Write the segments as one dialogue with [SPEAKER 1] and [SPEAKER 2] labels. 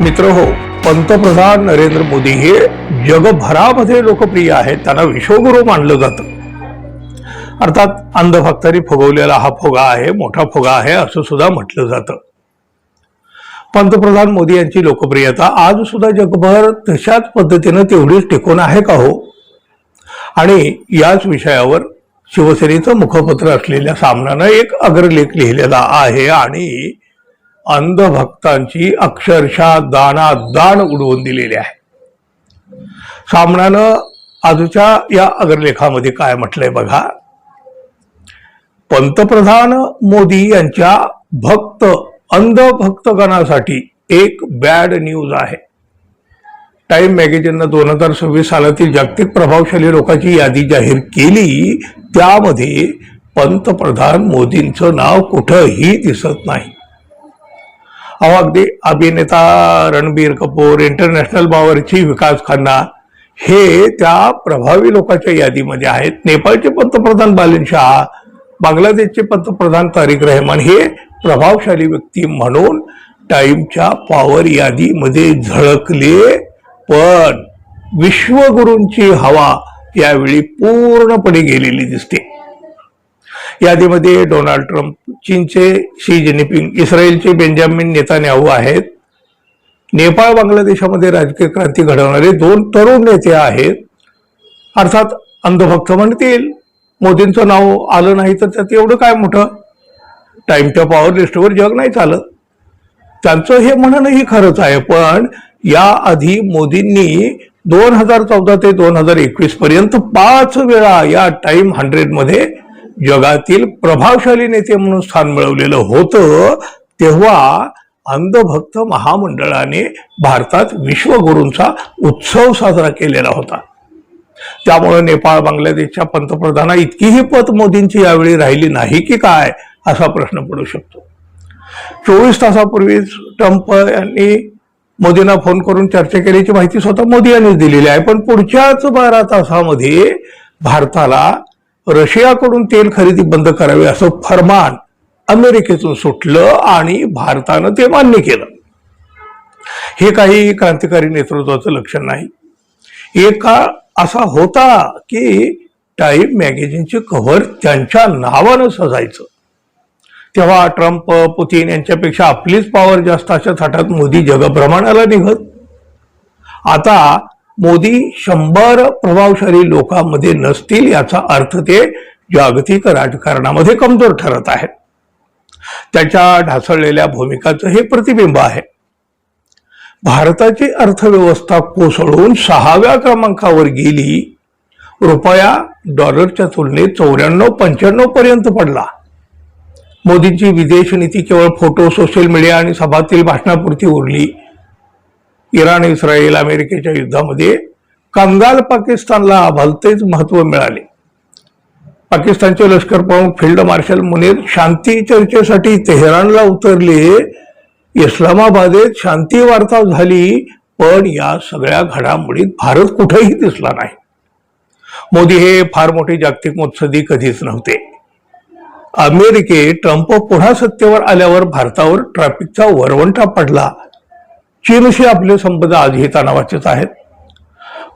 [SPEAKER 1] मित्र हो, पंतप्रधान नरेंद्र मोदी हे जगभरामध्ये लोकप्रिय आहेत. त्यांना विश्वगुरू मानलं जातं. अर्थात अंधभक्तांनी फुगवलेला हा फुगा आहे, मोठा फुगा आहे असं सुद्धा म्हटलं जातं. पंतप्रधान मोदी यांची लोकप्रियता आज सुद्धा जगभर तशाच पद्धतीनं तेवढीच टिकून आहे का हो? आणि याच विषयावर शिवसेनेचं मुखपत्र असलेल्या सामनानं एक अग्रलेख लिहिलेला आहे आणि अंधभक्तांची अक्षरशः दाणादाण उडवून दिलेली आहे. सामनानं आजच्या या अग्रलेखामध्ये काय म्हटलंय बघा. पंतप्रधान मोदी यांच्या अंधभक्तगणासाठी एक बॅड न्यूज आहे. टाइम मॅगझिननं 2026 सालातील जागतिक प्रभावशाली लोकांची यादी जाहीर केली. त्यामध्ये पंतप्रधान मोदींचं नाव कुठंही दिसत नाही. अगदी अभिनेता रणबीर कपूर, इंटरनॅशनल बावरची विकास खन्ना हे त्या प्रभावी लोकांच्या यादीमध्ये आहेत. नेपाळचे पंतप्रधान बालिन शाह, बांगलादेशचे पंतप्रधान तारिक रहमान हे प्रभावशाली व्यक्ती म्हणून टाइमच्या पॉवर यादीमध्ये झळकले. पण विश्वगुरूंची हवा यावेळी पूर्णपणे गेलेली दिसते. यादीमध्ये डोनाल्ड ट्रम्प, चीनचे शी जिनपिंग, इस्रायलचे बेंजामिन नेतान्याहू आहेत. नेपाळ बांगलादेशामध्ये राजकीय क्रांती घडवणारे 2 तरुण नेते आहेत. अर्थात अंधभक्त म्हणतील मोदींचं नाव आलं नाही तर त्यात एवढं काय मोठं, टाइमच्या पॉवर लिस्टवर जग नाही चालत. त्यांचं हे म्हणणंही खरंच आहे. पण याआधी मोदींनी 2014 ते 2021 पर्यंत 5 वेळा या टाइम 100 मध्ये जगातील प्रभावशाली नेते म्हणून स्थान मिळवलेलं होतं. तेव्हा अंधभक्त महामंडळाने भारतात विश्वगुरूंचा उत्सव साजरा केलेला होता. त्यामुळे नेपाळ बांगलादेशच्या पंतप्रधाना इतकीही पत मोदींची यावेळी राहिली नाही की काय असा प्रश्न पडू शकतो. 24 तासापूर्वीच ट्रम्प यांनी मोदींना फोन करून चर्चा केल्याची माहिती स्वतः मोदी यांनीच दिलेली आहे. पण पुढच्याच 12 तासामध्ये भारताला रशियाकडून तेल खरेदी बंद करावी असं फरमान अमेरिकेतून सुटलं आणि भारतानं ते मान्य केलं. हे काही क्रांतिकारी नेतृत्वाचं लक्षण नाही. एक काळ असा होता की टाइम मॅगझिनचे कव्हर त्यांच्या नावानं सजायचं. तेव्हा ट्रम्प, पुतीन यांच्यापेक्षा आपलीच पॉवर जास्त अशा थाटात मोदी जगभ्रमणाला निघत. आता मोदी 100 प्रभावशाली लोकांमध्ये नसतील याचा अर्थ ते जागतिक राजकारणामध्ये कमजोर ठरत आहेत. त्याच्या ढासळलेल्या भूमिकाचं हे प्रतिबिंब आहे. भारताची अर्थव्यवस्था कोसळून 6व्या क्रमांकावर गेली. रुपया डॉलरच्या तुलनेत 94-95 पर्यंत पडला. मोदींची विदेश नीती केवळ फोटो, सोशल मीडिया आणि सभातील भाषणापुरती उरली. इराण, इस्रायल, अमेरिकेच्या युद्धामध्ये कंगाल पाकिस्तानला भलतेच महत्व मिळाले. पाकिस्तानचे लष्कर प्रमुख फील्ड मार्शल मुनीर शांती चर्चेसाठी तेहरानला उतरले. इस्लामाबादेत शांती वार्ता झाली. पण या सगळ्या घडामोडीत भारत कुठेही दिसला नाही. मोदी हे फार मोठे जागतिक मुत्सदी कधीच नव्हते. अमेरिकेत ट्रम्प पुन्हा सत्तेवर आल्यावर भारतावर ट्रॅफिकचा वरवंटा पडला. चीनशी आपले संबंध आजही तणावाचेच आहेत.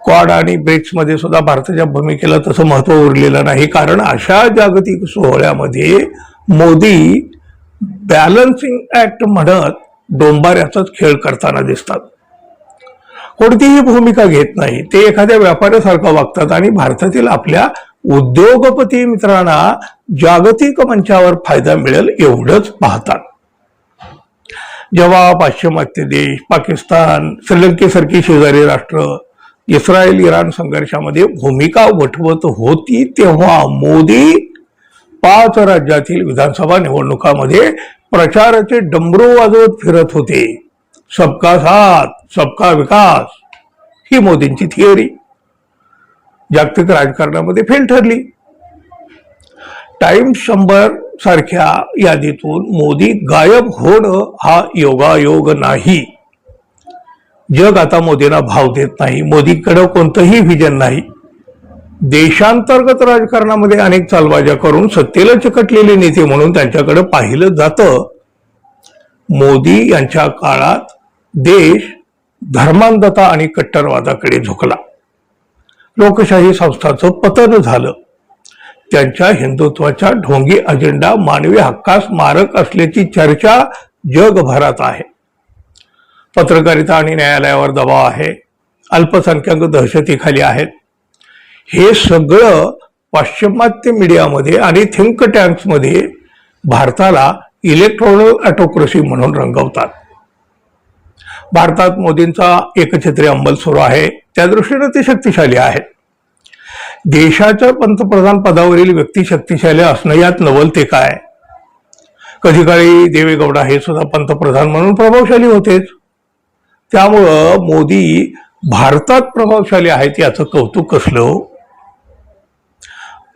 [SPEAKER 1] क्वाड आणि ब्रिक्समध्ये सुद्धा भारताच्या भूमिकेला तसं महत्व उरलेलं नाही. कारण अशा जागतिक सोहळ्यामध्ये मोदी बॅलन्सिंग ऍक्ट म्हणत डोंबाऱ्याचाच खेळ करताना दिसतात. कोणतीही भूमिका घेत नाही. ते एखाद्या व्यापाऱ्यासारखं वागतात आणि भारतातील आपल्या उद्योगपती मित्रांना जागतिक मंचावर फायदा मिळेल एवढंच पाहतात. जेव्हा पाश्चिमात्य देश, पाकिस्तान, श्रीलंकेसारखी शेजारी राष्ट्र इस्रायल इराण संघर्षामध्ये भूमिका वठवत होती तेव्हा मोदी 5 राज्यातील विधानसभा निवडणुकांमध्ये प्रचाराचे डमरू वाजवत फिरत होते. सबका साथ, सबका विकास ही मोदींची थिअरी जागतिक राजकारणामध्ये फेल ठरली. टाइम 100 सारख्या यादीतून मोदी गायब होणं हा योगायोग नाही. जग आता मोदींना भाव देत नाही. मोदीकडे कोणतंही व्हिजन नाही. देशांतर्गत राजकारणामध्ये अनेक चालबाज्या करून सत्तेला चिकटलेले नेते म्हणून त्यांच्याकडे पाहिलं जातं. मोदी यांच्या काळात देश धर्मांधता आणि कट्टरवादाकडे झुकला. लोकशाही संस्थांचं पतन झालं. त्यांच्या हिंदुत्वाच्या ढोंगी अजेंडा मानवी हक्कास मारक असल्याची चर्चा जगभरात आहे. पत्रकारिता आणि न्यायालयावर दबाव आहे. अल्पसंख्याक दहशतीखाली आहेत. हे सगळं पाश्चिमात्य मीडियामध्ये आणि थिंक टँक्समध्ये भारताला इलेक्ट्रॉनिक ऑटोक्रेसी म्हणून रंगवतात. भारतात मोदींचा एकछत्री अंमल सुरू आहे. त्या दृष्टीने ते शक्तिशाली आहेत. देशाच्या पंतप्रधान पदावरील व्यक्ती शक्तिशाली असणं यात नवलते काय? कधी काळी देवेगौडा हे सुद्धा पंतप्रधान म्हणून प्रभावशाली होतेच. त्यामुळं मोदी भारतात प्रभावशाली आहेत याचं कौतुक कसलं?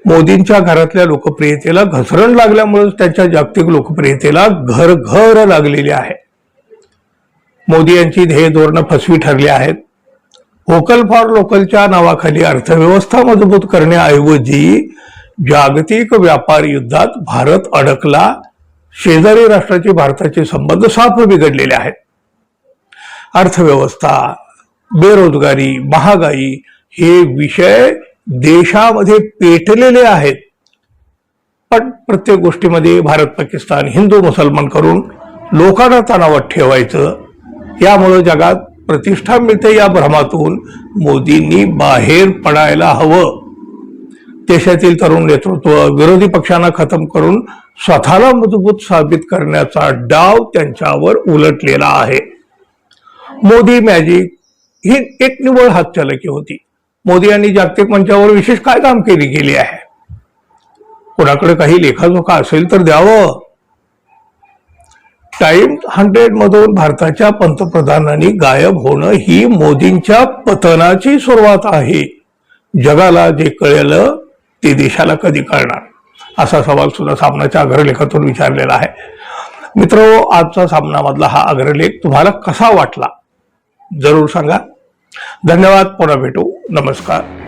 [SPEAKER 1] मोदींच्या घरातल्या लोकप्रियतेला घसरण लागल्यामुळेच त्यांच्या जागतिक लोकप्रियतेला घर घर लागलेली आहे. मोदी यांची ध्येय धोरणं फसवी ठरली आहेत. व्होकल फॉर लोकलच्या नावाखाली अर्थव्यवस्था मजबूत करण्याऐवजी जागतिक व्यापार युद्धात भारत अडकला. शेजारी राष्ट्राचे भारताचे संबंध साफ बिघडलेले आहेत. अर्थव्यवस्था, बेरोजगारी, महागाई हे विषय देशामध्ये पेटलेले आहेत. पण प्रत्येक गोष्टीमध्ये भारत पाकिस्तान, हिंदू मुसलमान करून लोकांना तणावात ठेवायचं. यामुळे जगात प्रतिष्ठा मिळते या भ्रमातून मोदींनी बाहेर पडायला हवं. देशातील तरुण नेतृत्व विरोधी पक्षांना खतम करून स्वतःला मजबूत साबित करण्याचा डाव त्यांच्यावर उलटलेला आहे. मोदी मॅजिक ही एक निव्वळ हातचलाखी होती. मोदी यांनी जागतिक मंचावर विशेष काय काम केली आहे? कोणाकडे काही लेखाजोखा असेल तर द्यावं. टाइम 100 मधून भारताच्या पंतप्रधानांनी गायब होणं ही मोदींच्या पतनाची सुरुवात आहे. जगाला जे कळलं ते देशाला कधी कळणार, असा सवाल सुद्धा सामनाच्या अग्रलेखातून विचारलेला आहे. मित्रो, आजचा सामनामधला हा अग्रलेख तुम्हाला कसा वाटला जरूर सांगा. धन्यवाद. पुन्हा भेटू. नमस्कार.